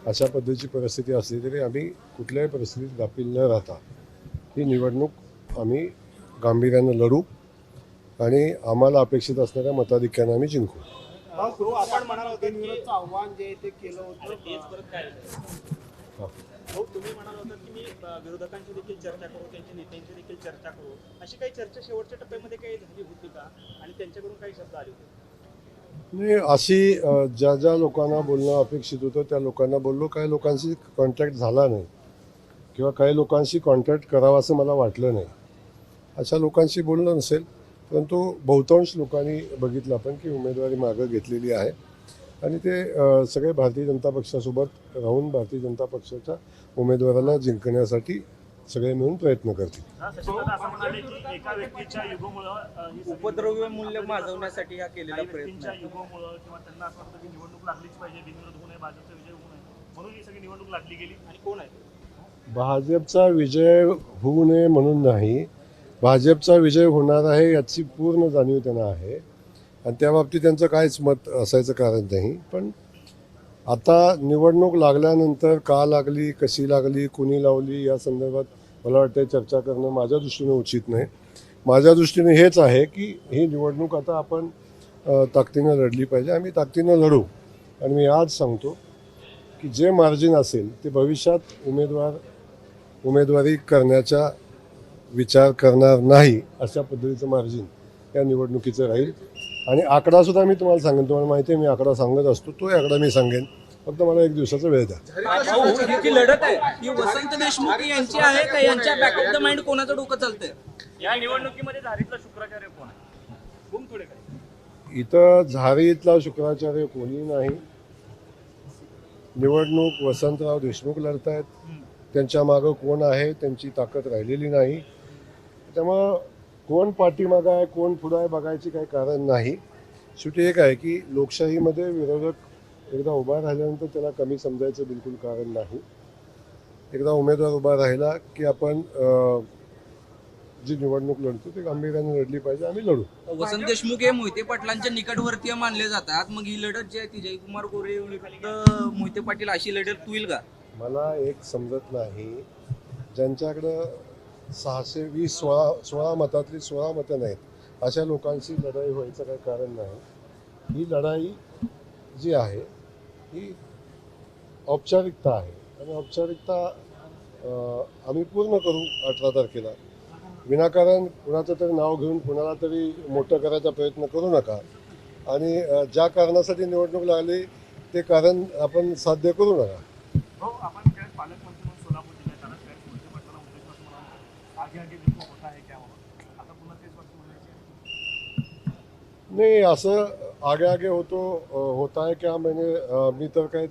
अशा पद्धतीची परिस्थिती असली तरी आम्ही कुठल्याही परिस्थितीत गाफील न राहता ही निवडणूक आम्ही गांभीर्यानं लढू आणि आम्हाला अपेक्षित असणाऱ्या मताधिक्यानं आम्ही जिंकू. आपण म्हणाल होते विरोधचं आव्हान जे ते केलं होतं तुम्ही म्हणाल होता की मी विरोधकांची देखील चर्चा करू, त्यांच्या नेत्यांची देखील चर्चा करू, अशी काही चर्चा शेवटच्या टप्प्यामध्ये काही झाली होती का आणि त्यांच्याकडून काही शब्द आले होते? नाही, अशी ज्या ज्या लोकांना बोलणं अपेक्षित होतं त्या लोकांना बोललो. काही लोकांशी कॉन्टॅक्ट झाला नाही किंवा काही लोकांशी कॉन्टॅक्ट करावा असं मला वाटलं नाही. अशा लोकांशी बोलणं नसेल, परंतु बहुतांश लोकांनी बघितलं आपण की उमेदवारी मागं घेतलेली आहे आणि ते सगळे भारतीय जनता पक्षासोबत राहून भारतीय जनता पक्षाच्या उमेदवाराला जिंकण्यासाठी सगळे मिळून प्रयत्न करतील. एका व्यक्तीच्या युगोमुळे उपद्रव्य मूल्य माजवण्यासाठी हा केलेला प्रयत्न व्यक्तींच्या युगोमुळे किंवा त्यांना असं वाटतं की निवडणूक लागलीच पाहिजे, बिनविरोध होऊ नये, भाजपचा विजय होऊ नये, म्हणून ही सगळी निवडणूक लागली गेली. आणि कोण आहे? भाजपचा विजय होऊ नये म्हणून नाही, भाजपचा विजय होणार आहे याची पूर्ण जाणीव त्यांना आहे आणि त्या बाबतीत त्यांचं काहीच मत असायचं कारण नाही. पण आता निवडणूक लागल्यानंतर का लागली, कशी लागली, कुणी लावली या संदर्भात मला वाटतं चर्चा करणं माझ्या दृष्टीने उचित नाही. माझ्या दृष्टीने हेच आहे की ही निवडणूक आता आपण ताकदीनं लढली पाहिजे. आम्ही ताकदीनं लढू आणि मी आज सांगतो की जे मार्जिन असेल ते भविष्यात उमेदवारी करण्याचा विचार करणार नाही अशा पद्धतीचं मार्जिन या निवडणुकीचं राहील. आणि आकडासुद्धा मी तुम्हाला सांगेन, तुम्हाला माहिती आहे मी आकडा सांगत असतो, तो आकडा मी सांगेन, फक्त मला एक दिवसाचा वेळ द्या. जी लढत आहे ही वसंत देशमुख यांची आहे का यांच्या बॅक ऑफ द माइंड कोणाचं डोकं चालतंय या निवडणुकीमध्ये झारीतला शुक्राचार्य कोण आहे? खूप थोडे काय इथं झारीतला शुक्राचार्य कोणी नाही. निवडणूक वसंतराव देशमुख लढतायत, त्यांच्या मागं कोण आहे त्यांची ताकद राहिलेली नाही. त्यामुळं कोण पाठीमागं आहे कोण पुढं आहे बघायची काही कारण नाही. शेवटी एक आहे की लोकशाहीमध्ये विरोधक एकदा उभा राहिल्यानंतर त्याला कमी समजायचं बिलकुल कारण नाही. एकदा उमेदवार उभा राहिला की आपण जी निवडणूक लढतो ती गांभीर्याने लढली पाहिजे. आम्ही लढू. वसंत देशमुख हे मोहिते पाटलांच्या निकटवर्तीय मानले जातात, मग ही लढत जी आहे ती जयकुमार गोरे विरुद्ध मोहिते पाटील अशी लढत होईल का? मला एक समजत नाही, ज्यांच्याकडं 16 मतातली 16 मतं नाहीत अशा लोकांशी लढाई व्हायचं काही कारण नाही. ही लढाई जी आहे ही औपचारिकता आहे आणि औपचारिकता आम्ही पूर्ण करू 18 तारखेला. विनाकारण कुणाचं तरी नाव घेऊन कुणाला तरी मोठं करायचा प्रयत्न करू नका आणि ज्या कारणासाठी निवडणूक लागली ते कारण आपण साध्य करू नका. आपण काय पालकमंत्री म्हणून सोलापूर जिल्ह्यात आलात, काय मोहिते पाटलांना उमेदवार म्हणून आगे आगे देखो होता है क्या बाबा? आता पुन्हा तेच वाटतं म्हणायचे नाही, असं आगे आगे होता है क्या म्हणजे मी तर काय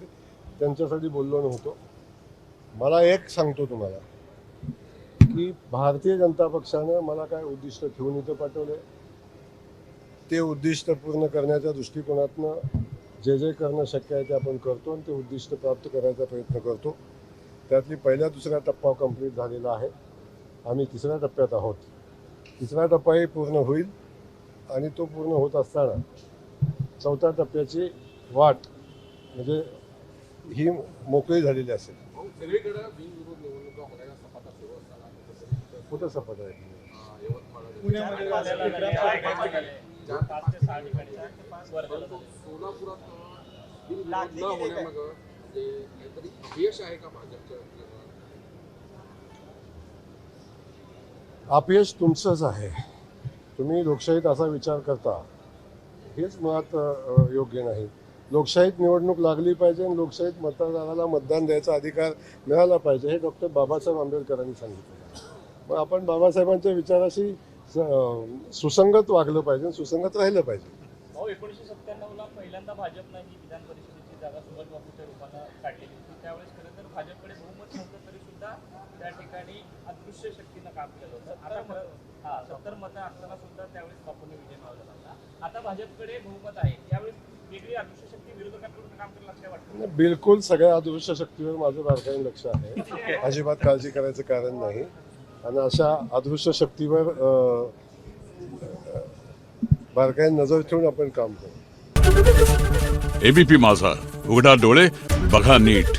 त्यांच्यासाठी बोललो नव्हतो. मला एक सांगतो तुम्हाला की भारतीय जनता पक्षानं मला काय उद्दिष्ट ठेवून इथं पाठवले, ते उद्दिष्ट पूर्ण करण्याच्या दृष्टिकोनातनं जे जे करणं शक्य आहे ते आपण करतो आणि ते उद्दिष्ट प्राप्त करायचा प्रयत्न करतो. त्यातली पहिल्या दुसऱ्या टप्पा कंप्लीट झालेला आहे. आम्ही तिसऱ्या टप्प्यात आहोत. तिसरा टप्पाही पूर्ण होईल आणि तो पूर्ण होत असताना चौथ्या टप्प्याची वाट म्हणजे ही मोकळी झालेली असेल. कुठं सपाट आहे? अपयश तुमचंच आहे. तुम्ही लोकशाहीत असा विचार करता हेच मुळात योग्य नाही. लोकशाहीत निवडणूक लागली पाहिजे आणि लोकशाहीत मतदाराला मतदान द्यायचा अधिकार मिळाला पाहिजे हे डॉक्टर बाबासाहेब आंबेडकरांनी सांगितलं. मग आपण बाबासाहेबांच्या विचाराशी सुसंगत वागलं पाहिजे, सुसंगत राहिलं पाहिजे. 1997ला पहिल्यांदा भाजपनं ही विधान परिषदेची जागा सुभाष बाबूच्या रूपानं काढलेली होती. त्यावेळेस खरं तर भाजपकडे बहुमत नव्हतं तरी सुद्धा त्या ठिकाणी अदृश्य शक्तीनं काम केलं होतं. आता 70 मतं असताना सुद्धा त्यावेळेस बापूंनी विजय मिळवला होता. आता भाजपकडे बहुमत आहे, त्यावेळेस वेगळी अदृश्य शक्ती विरोधकांकडून काम करेल असं वाटतं? बिलकुल सगळ्या अदृश्य शक्तीवर माझं बारकाईने लक्ष आहे. अजिबात काळजी करायचं कारण नाही आणि अशा अदृश्य शक्तीवर बारकाईने नजर ठेवून आपण काम करू. एबीपी माझा, उघडा डोळे बघा नीट.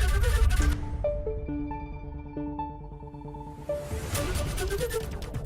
आहे